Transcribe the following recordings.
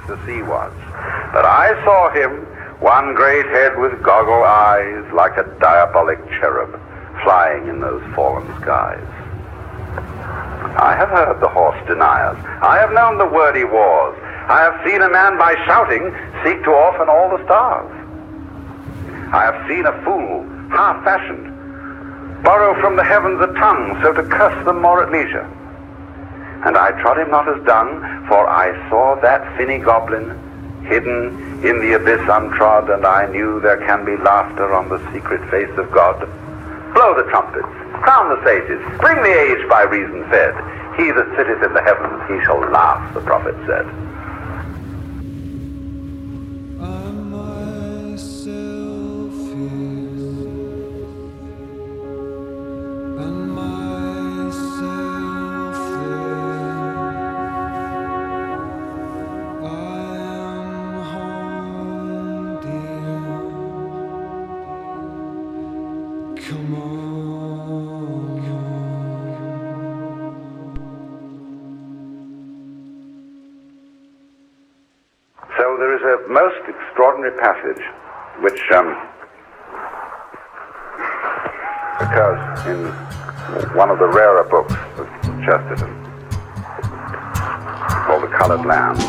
the sea was. But I saw him, one great head with goggle eyes, like a diabolic cherub, flying in those fallen skies. I have heard the horse deniers. I have known the wordy wars. I have seen a man by shouting seek to orphan all the stars. I have seen a fool, half-fashioned, borrow from the heavens a tongue, so to curse them more at leisure. And I trod him not as dung, for I saw that finny goblin hidden in the abyss untrod, and I knew there can be laughter on the secret face of God. Blow the trumpets, crown the sages, bring the age by reason fed. He that sitteth in the heavens, he shall laugh, the prophet said. So there is a most extraordinary passage which occurs in one of the rarer books of Chesterton, called The Colored Land,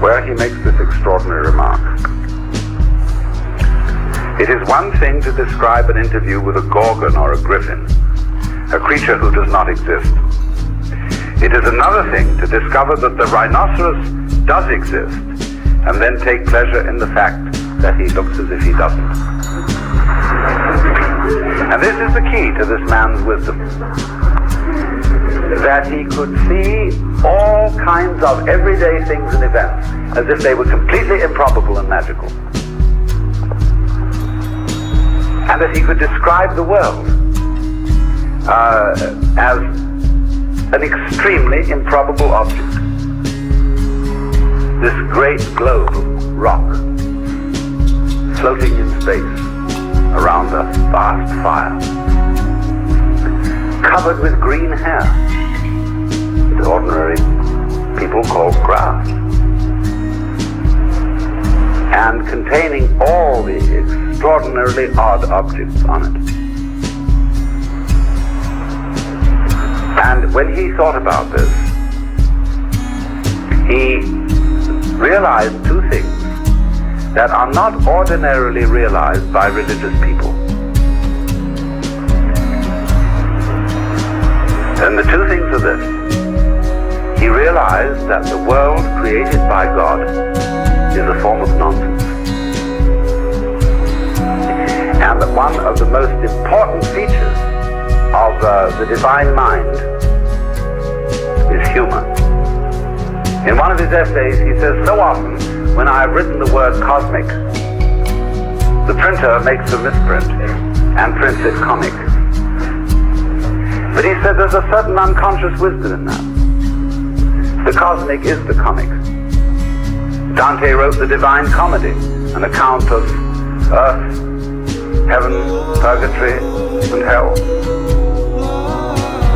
where he makes this extraordinary remark. It is one thing to describe an interview with a gorgon or a griffin, a creature who does not exist. It is another thing to discover that the rhinoceros does exist, and then take pleasure in the fact that he looks as if he doesn't. And this is the key to this man's wisdom, that he could see all kinds of everyday things and events as if they were completely improbable and magical, and that he could describe the world as an extremely improbable object. This great globe of rock floating in space around a vast fire, covered with green hair that ordinary people call grass, and containing all the extraordinarily odd objects on it. And when he thought about this, he realized two things that are not ordinarily realized by religious people. And the two things are this. He realized that the world created by God is a form of nonsense, and that one of the most important features of the divine mind is humor. In one of his essays, he says, so often when I have written the word cosmic, the printer makes a misprint and prints it comic. But he said there's a certain unconscious wisdom in that. The cosmic is the comic. Dante wrote the Divine Comedy, an account of earth, heaven, purgatory, and hell.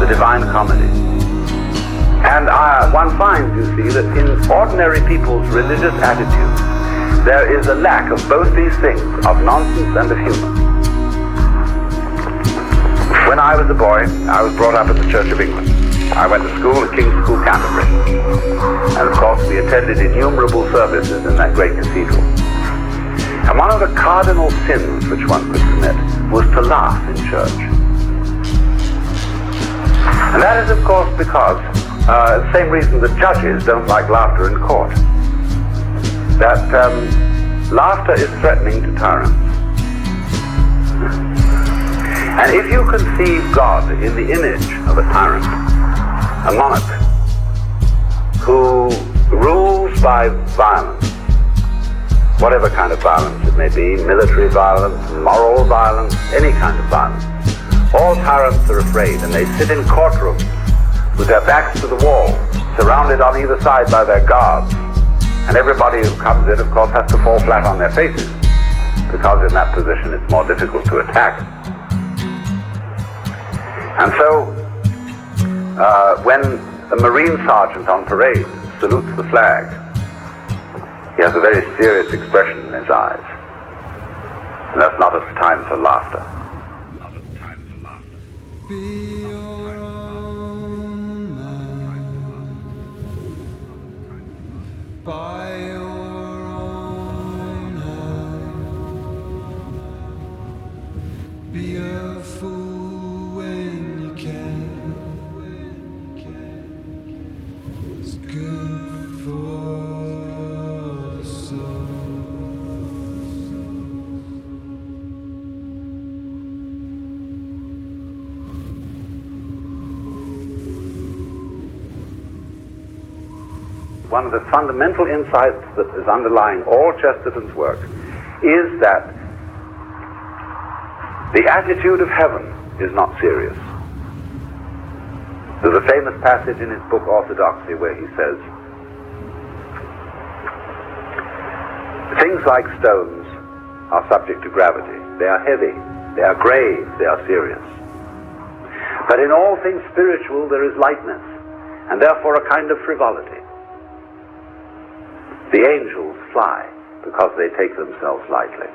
The Divine Comedy. And one finds, you see, that in ordinary people's religious attitudes, there is a lack of both these things, of nonsense and of humor. When I was a boy, I was brought up in the Church of England. I went to school at King's School, Canterbury. And of course, we attended innumerable services in that great cathedral. And one of the cardinal sins which one could commit was to laugh in church. And that is, of course, because the same reason that judges don't like laughter in court. That laughter is threatening to tyrants. And if you conceive God in the image of a tyrant, a monarch, who rules by violence, whatever kind of violence it may be, military violence, moral violence, any kind of violence, all tyrants are afraid, and they sit in courtrooms with their backs to the wall, surrounded on either side by their guards. And everybody who comes in, of course, has to fall flat on their faces, because in that position it's more difficult to attack. And so, when a Marine sergeant on parade salutes the flag, He has a very serious expression in his eyes. And that's not a time for laughter. Be your own man, by your own hand. Be a fool when you can. It's good for the soul. One of the fundamental insights that is underlying all Chesterton's work is that the attitude of heaven is not serious. There's a famous passage in his book Orthodoxy where he says, things like stones are subject to gravity. They are heavy, they are grave, they are serious. But in all things spiritual there is lightness, and therefore a kind of frivolity. The angels fly because they take themselves lightly.